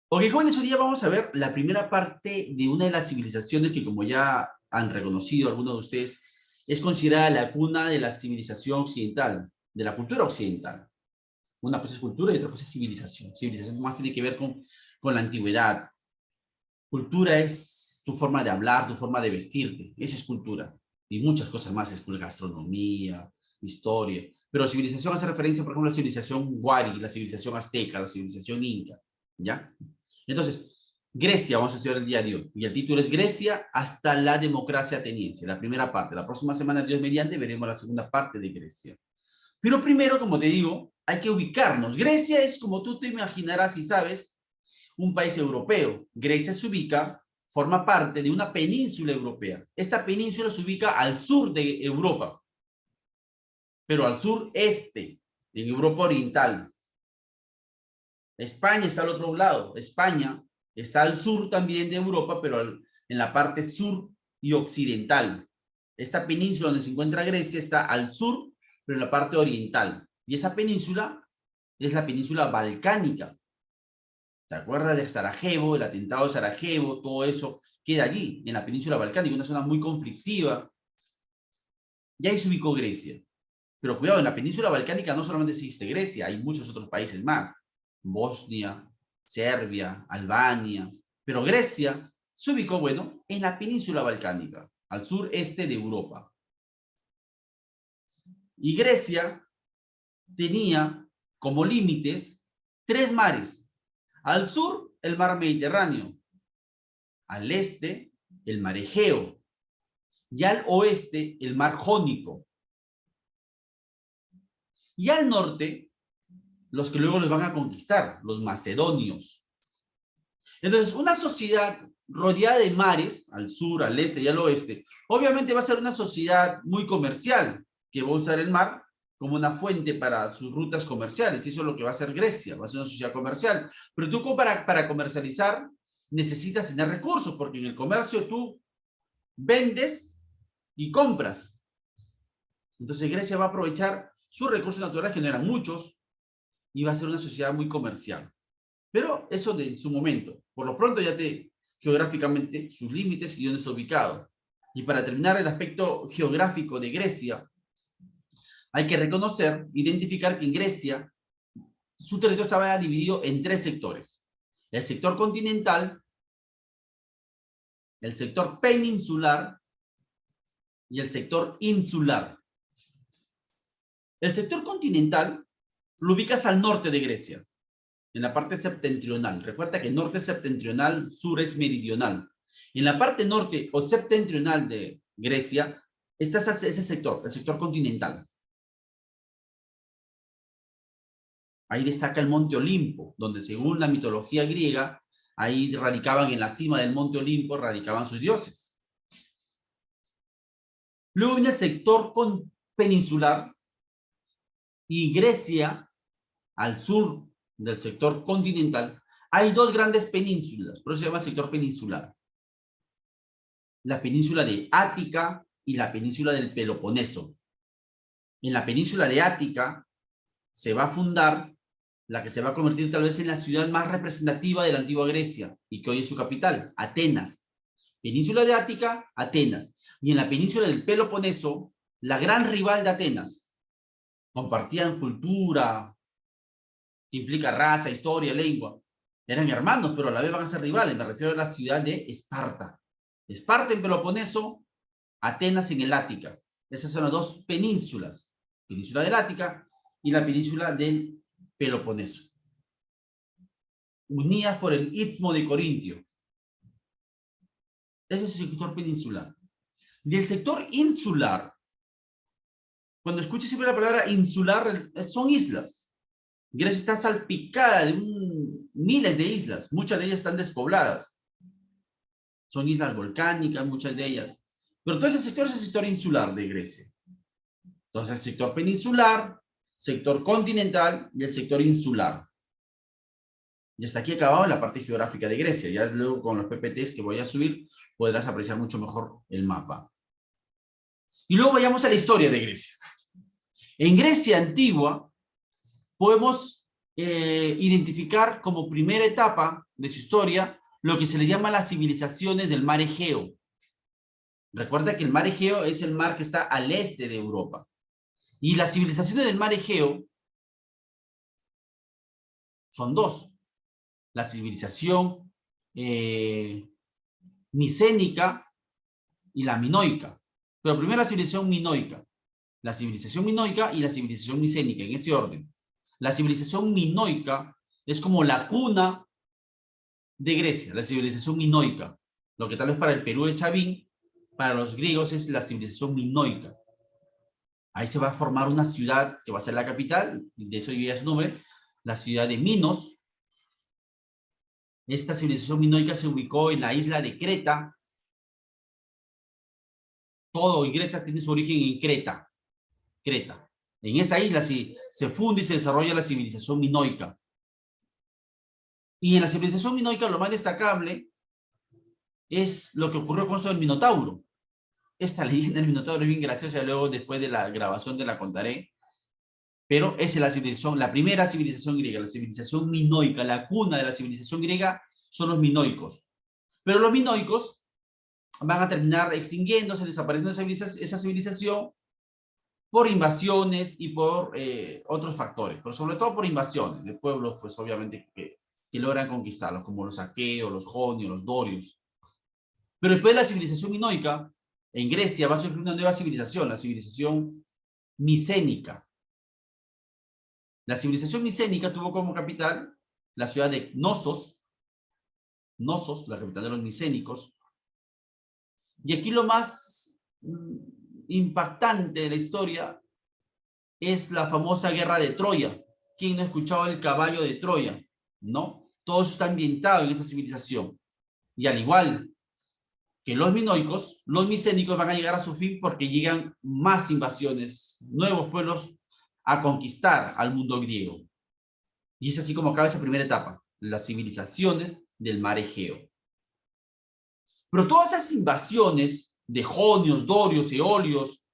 Ok, jóvenes, hoy día vamos a ver la primera parte de una de las civilizaciones que, como ya han reconocido algunos de ustedes, es considerada la cuna de la civilización occidental, de la cultura occidental. Una cosa es cultura y otra cosa es civilización. Civilización más tiene que ver con la antigüedad. Cultura es tu forma de hablar, tu forma de vestirte. Esa es cultura. Y muchas cosas más, es gastronomía, historia. Pero civilización hace referencia, por ejemplo, a la civilización Wari, la civilización azteca, la civilización inca. ¿Ya? Entonces, Grecia, vamos a estudiar el día de hoy. Y el título es Grecia hasta la democracia ateniense, la primera parte. La próxima semana, Dios mediante, veremos la segunda parte de Grecia. Pero primero, como te digo, hay que ubicarnos. Grecia es, como tú te imaginarás y sabes, un país europeo. Grecia se ubica, forma parte de una península europea. Esta península se ubica al sur de Europa, pero al sureste, en Europa Oriental. España está al otro lado. España está al sur también de Europa, pero en la parte sur y occidental. Esta península donde se encuentra Grecia está al sur, pero en la parte oriental. Y esa península es la península balcánica. ¿Te acuerdas de Sarajevo, el atentado de Sarajevo? Todo eso queda allí, en la península balcánica, una zona muy conflictiva. Y ahí se ubicó Grecia. Pero cuidado, en la península balcánica no solamente existe Grecia, hay muchos otros países más. Bosnia, Serbia, Albania. Pero Grecia se ubicó, bueno, en la península balcánica, al sureste de Europa. Y Grecia tenía como límites 3 mares. Al sur, el mar Mediterráneo. Al este, el mar Egeo. Y al oeste, el mar Jónico. Y al norte, los que luego los van a conquistar, los macedonios. Entonces, una sociedad rodeada de mares, al sur, al este y al oeste, obviamente va a ser una sociedad muy comercial, que va a usar el mar como una fuente para sus rutas comerciales. Y eso es lo que va a hacer Grecia, va a ser una sociedad comercial. Pero tú para comercializar necesitas tener recursos, porque en el comercio tú vendes y compras. Entonces Grecia va a aprovechar sus recursos naturales, que no eran muchos, y va a ser una sociedad muy comercial. Pero eso de su momento. Por lo pronto ya geográficamente, sus límites y dónde está ubicado. Y para terminar el aspecto geográfico de Grecia, hay que reconocer, identificar que en Grecia su territorio estaba dividido en 3 sectores. El sector continental, el sector peninsular y el sector insular. El sector continental lo ubicas al norte de Grecia, en la parte septentrional. Recuerda que norte es septentrional, sur es meridional. En la parte norte o septentrional de Grecia está ese sector, el sector continental. Ahí destaca el monte Olimpo, donde según la mitología griega, ahí radicaban en la cima del monte Olimpo, radicaban sus dioses. Luego viene el sector peninsular y Grecia, al sur del sector continental, hay 2 grandes penínsulas, por eso se llama el sector peninsular. La península de Ática y la península del Peloponeso. En la península de Ática se va a fundar la que se va a convertir tal vez en la ciudad más representativa de la antigua Grecia y que hoy es su capital, Atenas. Península de Ática, Atenas. Y en la península del Peloponeso, la gran rival de Atenas. Compartían cultura, que implica raza, historia, lengua. Eran hermanos, pero a la vez van a ser rivales. Me refiero a la ciudad de Esparta. Esparta en Peloponeso, Atenas en el Ática. Esas son las 2 penínsulas. Península del Ática y la península del Peloponeso. Unidas por el Istmo de Corintio. Ese es el sector peninsular. Y el sector insular, cuando escuches siempre la palabra insular, son islas. Grecia está salpicada de miles de islas. Muchas de ellas están despobladas. Son islas volcánicas, muchas de ellas. Pero todo ese sector es el sector insular de Grecia. Entonces, el sector peninsular, sector continental y el sector insular. Y hasta aquí acabamos la parte geográfica de Grecia. Ya luego con los PPTs que voy a subir podrás apreciar mucho mejor el mapa. Y luego vayamos a la historia de Grecia. En Grecia antigua podemos identificar como primera etapa de su historia lo que se le llama las civilizaciones del mar Egeo. Recuerda que el mar Egeo es el mar que está al este de Europa. Y las civilizaciones del mar Egeo son dos. La civilización micénica y la minoica. Pero primero la civilización minoica. La civilización minoica y la civilización micénica, en ese orden. La civilización minoica es como la cuna de Grecia, la civilización minoica. Lo que tal vez para el Perú de Chavín, para los griegos es la civilización minoica. Ahí se va a formar una ciudad que va a ser la capital, de eso ya es su nombre, la ciudad de Minos. Esta civilización minoica se ubicó en la isla de Creta. Todo Grecia tiene su origen en Creta. Creta. En esa isla se funde y se desarrolla la civilización minoica. Y en la civilización minoica lo más destacable es lo que ocurrió con eso del Minotauro. Esta leyenda del Minotauro es bien graciosa, luego después de la grabación te la contaré. Pero esa es la civilización, la primera civilización griega, la civilización minoica, la cuna de la civilización griega son los minoicos. Pero los minoicos van a terminar extinguiéndose, desapareciendo esa civilización por invasiones y por otros factores, pero sobre todo por invasiones de pueblos, pues obviamente que logran conquistarlos, como los aqueos, los jonios, los dorios. Pero después de la civilización minoica, en Grecia va a surgir una nueva civilización, la civilización micénica. La civilización micénica tuvo como capital la ciudad de Knossos, la capital de los micénicos. Y aquí lo más impactante de la historia es la famosa guerra de Troya. ¿Quién no ha escuchado el caballo de Troya? ¿No? Todo eso está ambientado en esa civilización. Y al igual que los minoicos, los micénicos van a llegar a su fin porque llegan más invasiones, nuevos pueblos a conquistar al mundo griego. Y es así como acaba esa primera etapa, las civilizaciones del mar Egeo. Pero todas esas invasiones de jonios, dorios, eolios,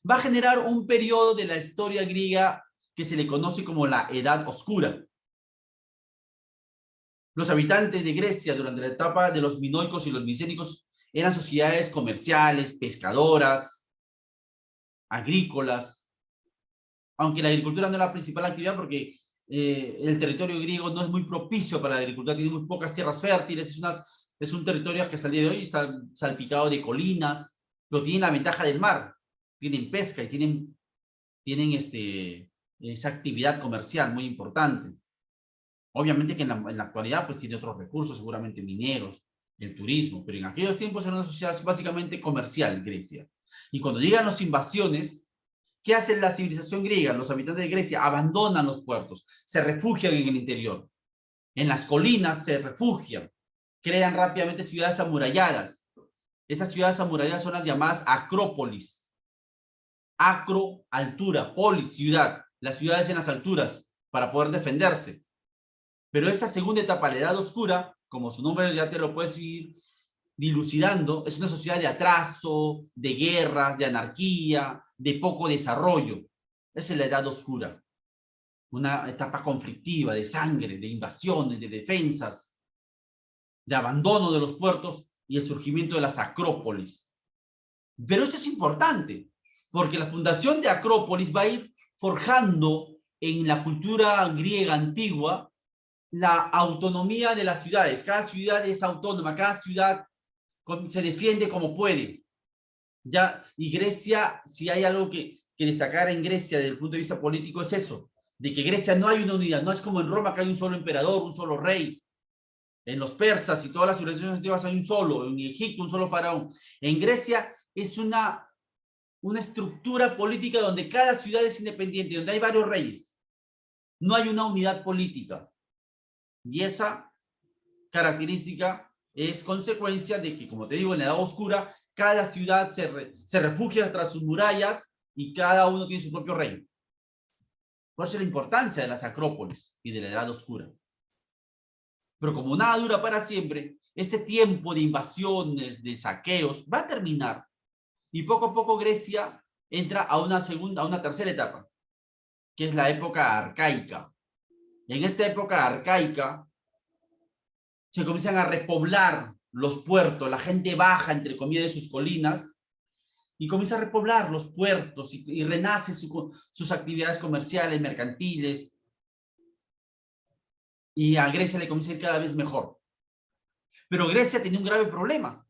va a generar un periodo de la historia griega que se le conoce como la Edad Oscura. Los habitantes de Grecia durante la etapa de los minoicos y los micénicos eran sociedades comerciales, pescadoras, agrícolas, aunque la agricultura no era la principal actividad porque el territorio griego no es muy propicio para la agricultura, tiene muy pocas tierras fértiles, es un territorio que hasta el día de hoy está salpicado de colinas, pero tienen la ventaja del mar, tienen pesca y tienen esa actividad comercial muy importante. Obviamente que en la actualidad pues tiene otros recursos, seguramente mineros, el turismo, pero en aquellos tiempos era una sociedad básicamente comercial, Grecia. Y cuando llegan las invasiones, ¿qué hace la civilización griega? Los habitantes de Grecia abandonan los puertos, se refugian en el interior. En las colinas se refugian, crean rápidamente ciudades amuralladas. Esas ciudades amuralladas son las llamadas acrópolis. Acro, altura, polis, ciudad. Las ciudades en las alturas para poder defenderse. Pero esa segunda etapa, la edad oscura, como su nombre ya te lo puedes ir dilucidando, es una sociedad de atraso, de guerras, de anarquía, de poco desarrollo. Esa es la edad oscura. Una etapa conflictiva, de sangre, de invasiones, de defensas, de abandono de los puertos y el surgimiento de las acrópolis. Pero esto es importante, porque la fundación de acrópolis va a ir forjando en la cultura griega antigua la autonomía de las ciudades. Cada ciudad es autónoma, cada ciudad se defiende como puede. ¿Ya? Y Grecia, si hay algo que destacar en Grecia desde el punto de vista político, es eso, de que Grecia no hay una unidad, no es como en Roma que hay un solo emperador, un solo rey. En los persas y todas las civilizaciones antiguas hay un solo, en Egipto un solo faraón. En Grecia es una estructura política donde cada ciudad es independiente, donde hay varios reyes. No hay una unidad política. Y esa característica es consecuencia de que, como te digo, en la Edad Oscura, cada ciudad se refugia tras sus murallas y cada uno tiene su propio rey. Por eso la importancia de las acrópolis y de la Edad Oscura. Pero como nada dura para siempre, este tiempo de invasiones, de saqueos, va a terminar. Y poco a poco Grecia entra a una tercera etapa, que es la época arcaica. En esta época arcaica, se comienzan a repoblar los puertos, la gente baja, entre comillas, de sus colinas, y comienza a repoblar los puertos, y renace sus actividades comerciales, mercantiles, y a Grecia le comienza a ir cada vez mejor. Pero Grecia tenía un grave problema,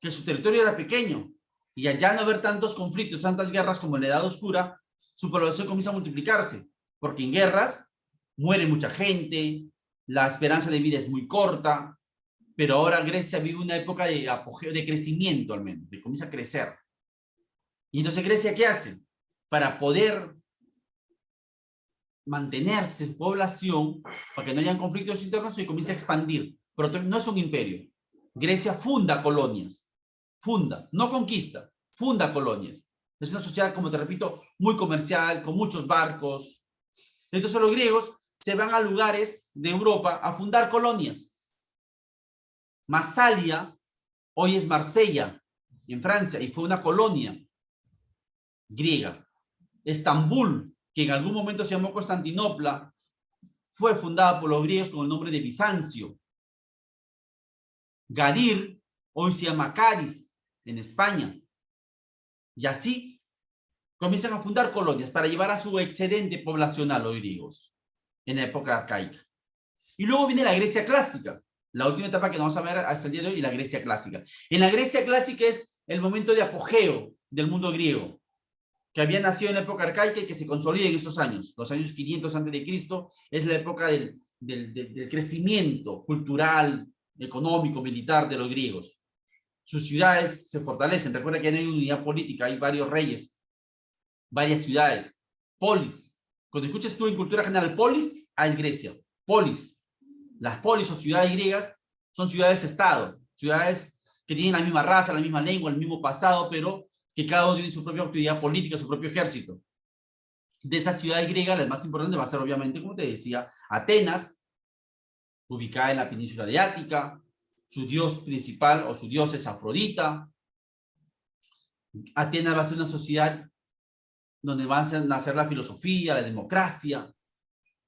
que su territorio era pequeño, y al ya no haber tantos conflictos, tantas guerras como en la Edad Oscura, su población comienza a multiplicarse, porque en guerras muere mucha gente, la esperanza de vida es muy corta, pero ahora Grecia vive una época de apogeo, de crecimiento al menos, de comienza a crecer. Y entonces Grecia, ¿qué hace? Para poder mantenerse su población, para que no hayan conflictos internos, se comienza a expandir. Pero no es un imperio. Grecia funda colonias. Funda, no conquista, funda colonias. Es una sociedad, como te repito, muy comercial, con muchos barcos. Entonces los griegos se van a lugares de Europa a fundar colonias. Masalia, hoy es Marsella, en Francia, y fue una colonia griega. Estambul, que en algún momento se llamó Constantinopla, fue fundada por los griegos con el nombre de Bizancio. Gadir, hoy se llama Cádiz, en España. Y así comienzan a fundar colonias para llevar a su excedente poblacional los griegos en la época arcaica. Y luego viene la Grecia clásica, la última etapa que vamos a ver hasta el día de hoy, la Grecia clásica. En la Grecia clásica es el momento de apogeo del mundo griego, que había nacido en la época arcaica y que se consolida en esos años. Los años 500 a.C. es la época del crecimiento cultural, económico, militar de los griegos. Sus ciudades se fortalecen. Recuerda que no hay unidad política, hay varios reyes, varias ciudades. Polis. Cuando escuchas tú en cultura general polis, es Grecia. Polis. Las polis o ciudades griegas son ciudades-estado, ciudades que tienen la misma raza, la misma lengua, el mismo pasado, pero que cada uno tiene su propia actividad política, su propio ejército. De esas ciudades griegas, la más importante va a ser, obviamente, como te decía, Atenas, ubicada en la península de Ática. Su dios principal o su dios es Afrodita. Atenas va a ser una sociedad donde va a nacer la filosofía, la democracia.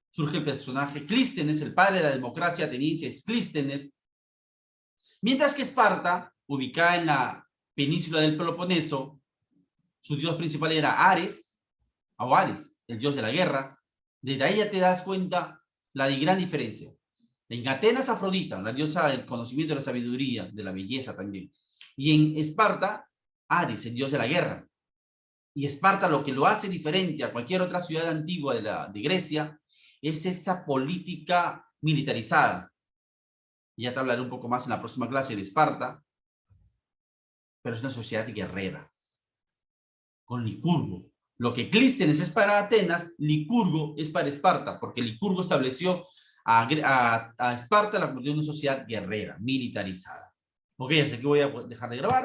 Surge el personaje Clístenes, el padre de la democracia ateniense es Clístenes. Mientras que Esparta, ubicada en la península del Peloponeso, su dios principal era Ares, o Ares, el dios de la guerra. Desde ahí ya te das cuenta la gran diferencia. En Atenas, Afrodita, la diosa del conocimiento, de la sabiduría, de la belleza también. Y en Esparta, Ares, el dios de la guerra. Y Esparta, lo que lo hace diferente a cualquier otra ciudad antigua de Grecia, es esa política militarizada. Y ya te hablaré un poco más en la próxima clase de Esparta, pero es una sociedad guerrera, con Licurgo. Lo que Clístenes es para Atenas, Licurgo es para Esparta, porque Licurgo estableció a Esparta la convirtió en una sociedad guerrera, militarizada. Ok, así que voy a dejar de grabar.